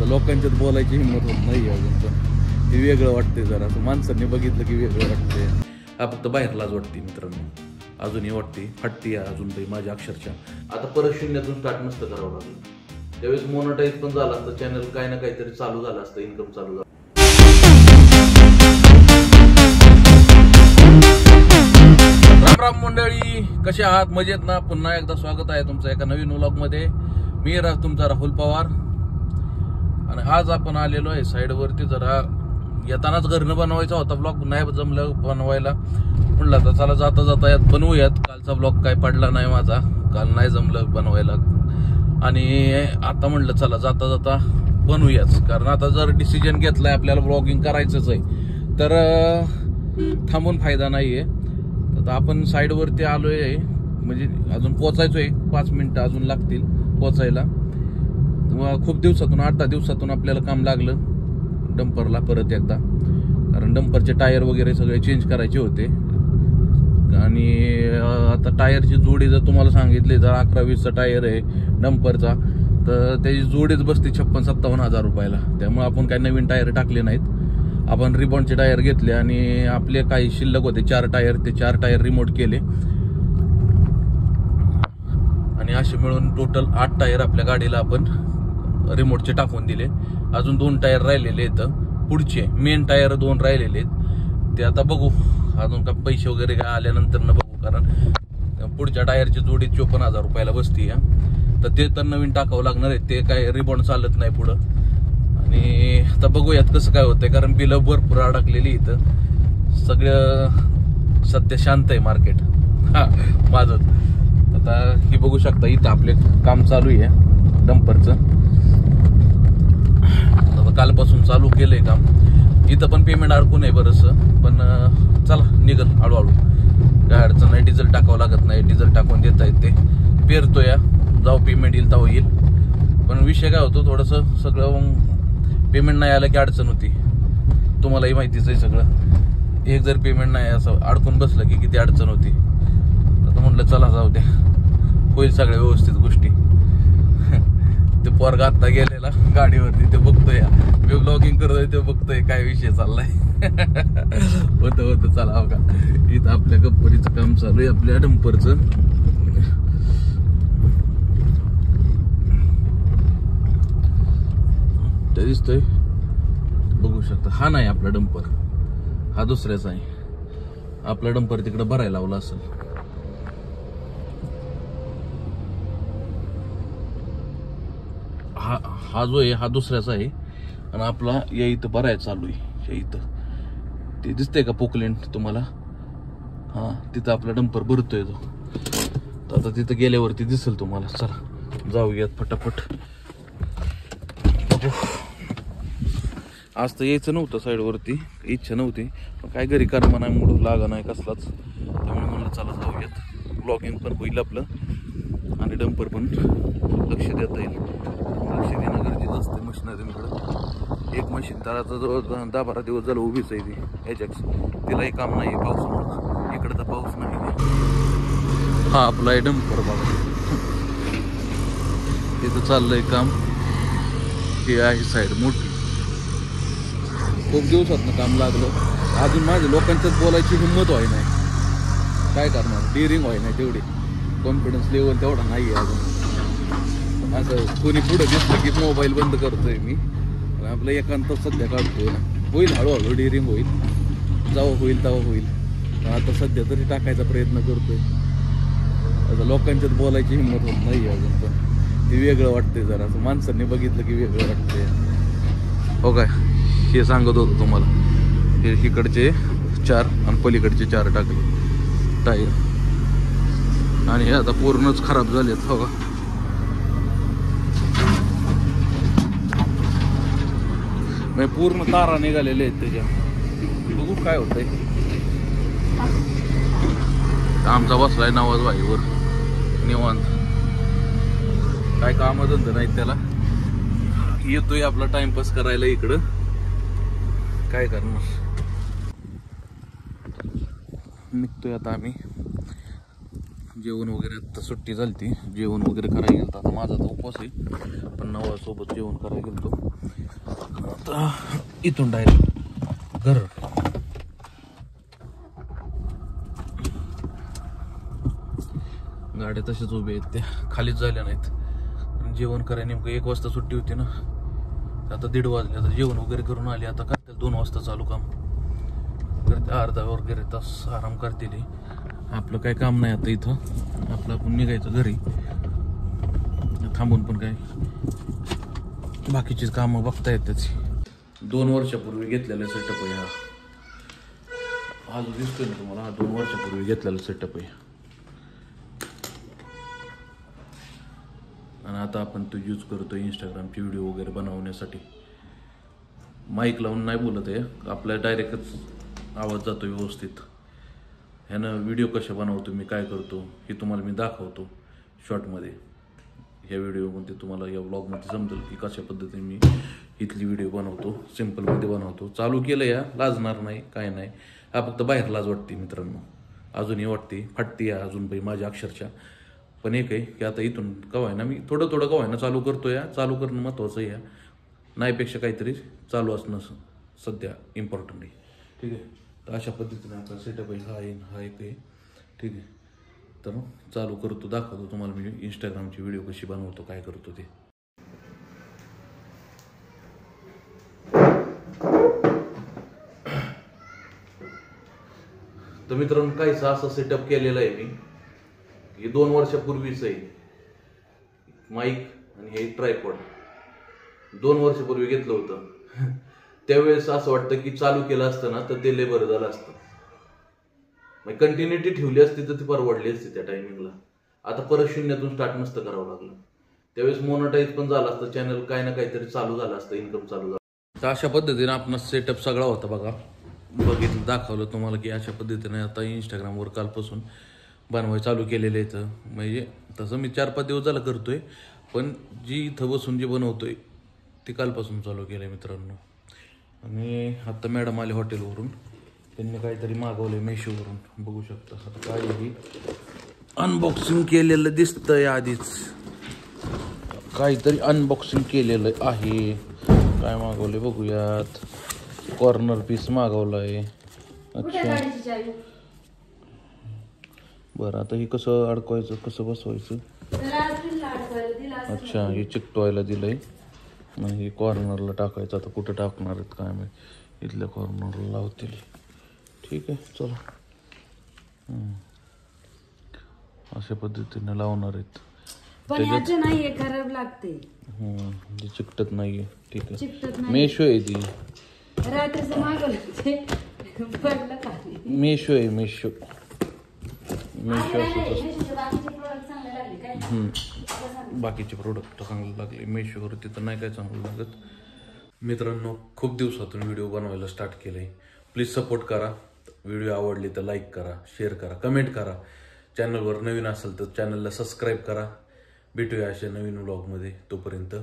लोकांच्यात बोलायची हिंमत होत नाही अजून, पण ते वेगळं वाटतंय जरा. असं माणसांनी बघितलं की वेगळं वाटतंय. हा फक्त बाहेरलाच वाटते मित्रांनो, अजूनही वाटते, फाटते अजून तरी माझ्या अक्षरशः. आता परत शून्यातून स्टार्ट नसतं करावं लागलं. त्यावेळेस मोनोटाईज पण झालं असतं चॅनल, काही ना काहीतरी चालू झालं असतं, इन्कम चालू झालं. राम राम मंडळी, कसे आहात? मजेत ना? पुन्हा एकदा स्वागत आहे तुमचं एका नवीन व्लॉगमध्ये. मी तुमचा राहुल पवार, आणि आज आपण आलेलो आहे साईडवरती. जरा येतानाच घरनं बनवायचा होता ब्लॉग, नाही जमलं बनवायला. म्हणलं तर चला जाता जाता यात बनवूयात. कालचा ब्लॉग काय पडला नाही माझा, काल नाही जमलं बनवायला. आणि आता म्हणलं चला जाता जाता बनवूयाच, कारण आता जर डिसिजन घेतलाय आपल्याला ब्लॉगिंग करायचंच आहे तर थांबून फायदा नाहीये. आता आपण साईडवरती आलोय, म्हणजे अजून पोचायचोय, 5 मिनिटं अजून लागतील पोचायला. खूप दिवसातून, 8-10 दिवसातून आपल्याला काम लागलं डंपरला परत एकदा, कारण डंपरचे टायर वगैरे सगळे चेंज करायचे होते. आणि आता टायरची जोडी जर तुम्हाला सांगितली तर 11-20चा टायर आहे डंपरचा, तर त्याची जोडीच बसते 56-57 हजार रुपयाला. त्यामुळे आपण काही नवीन टायर टाकले नाहीत. आपण रिबॉन्डचे टायर घेतले आणि आपले काही शिल्लक होते 4 टायर, ते 4 टायर रिमोट केले आणि असे मिळून टोटल 8 टायर आपल्या गाडीला आपण रिमोटचे टाकून दिले. अजून 2 टायर राहिलेले आहेत पुढचे, मेन टायर 2 राहिलेले आहेत. ते आता बघू, अजून का पैसे वगैरे काय आल्यानंतर न बघू, कारण पुढच्या टायरची जोडी 54,000 रुपयाला बसती. तर ते तर नवीन टाकावं लागणार आहे, ते काय रिबॉन्ड चालत नाही पुढं. आणि आता बघूयात कसं काय होतंय, कारण बिलं भरपूर अडकलेली इथं. सगळं सध्या शांत आहे मार्केट माझं. आता हे बघू शकता, इथं आपले काम चालू आहे डंपरचं. आता कालपासून चालू केलंय काम. इथं पण पेमेंट अडकून आहे बरंचसं, पण चला निघल हळूहळू, काय अडचण नाही. डिझेल टाकावं लागत नाही, डिझेल टाकून देता येते. पेरतोय, जाऊ पेमेंट येईल तेव्हा येईल. पण विषय काय होतो, थोडंसं सगळं पेमेंट नाही आलं की अडचण होती, तुम्हालाही माहितीच आहे सगळं. एक जर पेमेंट नाही असं अडकून बसलं की किती अडचण होती. आता म्हटलं चला जाऊ द्या, होईल सगळ्या व्यवस्थित गोष्टी. ते पोरगा आत्ता गेलेला गाडीवरती, ते बघतोय मी ब्लॉगिंग करतोय, ते बघतोय काय विषय चाललाय. होतं चला बघा, इथं आपल्या कंपनीचं काम चालू आहे, आपल्या डंपरचं. ते दिसतोय, बघू शकता. हा नाही आपला डंपर, हा दुसऱ्याचा आहे. आपला डंपर तिकडे भरायला लावला असेल. हा जो आहे हा दुसऱ्याचा आहे, आणि आपला या इथं भरायला चालू आहे. या इथं ते दिसतंय का पोकलेंट तुम्हाला? हा, तिथं आपला डंपर भरतोय तो. आता तिथं गेल्यावरती दिसेल तुम्हाला. चला जाऊयात फटाफट. आज तर यायचं नव्हतं साईडवरती, इच्छा नव्हती, पण काय घरी कर्म नाही, मूड लागा नाही कसलाच. त्यामुळे म्हणलं चला जाऊयात, ब्लॉगिंग पण होईल आपलं आणि डंपर पण लक्ष देता येईल. लक्ष देणं गरजेचं असते मशिनरीकडं. एक मशीन तर आता जवळ 10-12 दिवस झालं उभीच आहे ती एजॅक्स, तिलाही काम नाही आहे पावसामुळे. इकडं तर पाऊस नाही. हा आपला आहे डंपर बघा, तिथं चाललंय काम. हे आहे साईड मोठी, खूप दिवसातनं काम लागलं. अजून माझ्या लोकांच्यात बोलायची हिंमत व्हाय नाही, काय करणार, डिअरिंग व्हाय नाही तेवढी, कॉन्फिडन्स लेवल तेवढा नाही आहे अजून. असं कोणी पुढं दिसलं की मोबाईल बंद करतोय मी, आपलं एकांत सध्या काढतोय. होईल हळूहळू, डिअरिंग होईल, जेव्हा होईल तेव्हा होईल. पण आता सध्या तरी टाकायचा प्रयत्न करतोय. आता लोकांच्यात बोलायची हिंमत होत नाही अजून, पण ते वेगळं वाटतंय जरा. असं माणसांनी बघितलं की वेगळं वाटतंय. हो काय, हे सांगत होतो तुम्हाला, हे इकडचे 4 आणि पलीकडचे 4 टाकले टायर, आणि हे आता पूर्णच खराब झालेत. हो का, म्हणजे पूर्ण तारा निघालेले आहेत त्याच्या. बघू काय होतंय. आमचा बसलाय नवाज भाईवर निवांत, काय कामधंदा नाहीत त्याला. येतोय आपला टाइमपास करायला इकडं, काय करणार. निघतोय आता आम्ही जेवण वगैरे आता सुट्टी झाली ती, जेवण वगैरे करायला गेलतो. आता माझा तर उपवास आहे, पण नवासोबत जेवण करायला गेलतो. आता इथून डायरेक्ट घर. गाड्या तशाच उभ्या आहेत, त्या खालीच झाल्या नाहीत. जेवण करायला नेमकं 1 वाजता सुट्टी होती ना, आता 1:30 वाजले. आता जेवण वगैरे करून आले. आता करतील 2 वाजता चालू काम करते, अर्धा वगैरे तास आराम करतील. आपलं काय काम नाही आता इथं, आपलं आपण निघायचं घरी. थांबून पण काय बाकीचीच कामं बघता येत त्याची. 2 वर्षापूर्वी घेतलेला सेटअप आहे हा जो दिसतोय ना तुम्हाला, हा 2 वर्षापूर्वी घेतलेला सेटअप आहे. आणि आता आपण तो यूज करतोय इंस्टाग्रामचे व्हिडिओ वगैरे बनवण्यासाठी. माईक लावून नाही बोलत आहे, आपल्या डायरेक्टच आवाज जातो व्यवस्थित. ह्यानं व्हिडिओ कशा बनवतो, मी काय करतो हे तुम्हाला मी दाखवतो शॉर्टमध्ये. ह्या व्हिडिओमध्ये तुम्हाला या व्लॉगमध्ये समजेल की कशा पद्धतीने मी इथली व्हिडिओ बनवतो, सिम्पलमध्ये बनवतो. चालू केलं या, लाजणार नाही काय नाही. हा फक्त बाहेर लाज वाटते मित्रांनो, अजूनही वाटते, फाटते अजून बाई माझ्या अक्षरशः. पण एक आहे की आता इथून कवा आहे ना, मी थोडं थोडं कवा आहे ना चालू करतो. या चालू करणं महत्त्वाचं आहे, नाहीपेक्षा काहीतरी चालू असणं सध्या इम्पॉर्टंट आहे. ठीक आहे, तर अशा पद्धतीने आपला सेटअप आहे. हा एक आहे. ठीक आहे, तर चालू करतो, दाखवतो तुम्हाला मी इंस्टाग्रामची व्हिडिओ कशी बनवतो, काय करतो ते. तर मित्रांनो काहीसा असं सेटअप केलेलं आहे मी. हे 2 वर्षापूर्वीच आहे. माईक आणि हे ट्रायपॉड 2 वर्षापूर्वी घेतलं होतं. त्यावेळेस असं वाटतं की चालू केलं असतं ना तर ते लय बरं झालं असतं. मग कंटिन्युटी ठेवली असती तर ती परवडली असती त्या टायमिंगला. आता परत शून्यातून स्टार्ट नसतं करावं लागलं. त्यावेळेस मोनोटाईज पण झालं असतं चॅनल, काय ना काहीतरी चालू झालं असतं, इन्कम चालू झालं. तर अशा पद्धतीने आपला सेटअप सगळा होता बघा. बघितलं, दाखवलं तुम्हाला की अशा पद्धतीने आता इंस्टाग्रामवर कालपासून बनवाय चालू केलेलं आहे. म्हणजे तसं मी 4-5 दिवस झाला करतोय, पण जी इथं बसून जे बनवतोय ती कालपासून चालू केलं आहे मित्रांनो. आणि आता मॅडम आले हॉटेलवरून, त्यांनी काहीतरी मागवलंय मेशोवरून, बघू शकता. आता काही अनबॉक्सिंग केलेलं दिसतंय, आधीच काहीतरी अनबॉक्सिंग केलेलं आहे. काय मागवलंय बघूयात. कॉर्नर पीस मागवलाय. अच्छा बरं, आता हे कसं अडकवायचं, कसं बसवायचं. अच्छा, हे चिकटवायला दिलंय. मग हे कॉर्नरला टाकायचं. आता कुठं टाकणार आहेत काय माहिती, इथल्या कॉर्नरला लावतील. ठीक आहे, चला. अशा पद्धतीने लावणार आहेत. नाहीये, खराब लागते. ते चिकटत नाहीये. ठीक आहे, मेशो आहे ती. रात्रीचं मागवलं मेशो आहे, मेशो. बाकीचे प्रोडक्ट चांगले लागले मेशोवरती, तर नाही काय चांगलं लागत. मित्रांनो खूप दिवसातून व्हिडिओ बनवायला स्टार्ट केलंय. प्लीज सपोर्ट करा. व्हिडिओ आवडली तर लाईक करा, शेअर करा, कमेंट करा. चॅनलवर नवीन असेल तर चॅनलला सबस्क्राईब करा. भेटूया अशा नवीन व्लॉगमध्ये. तोपर्यंत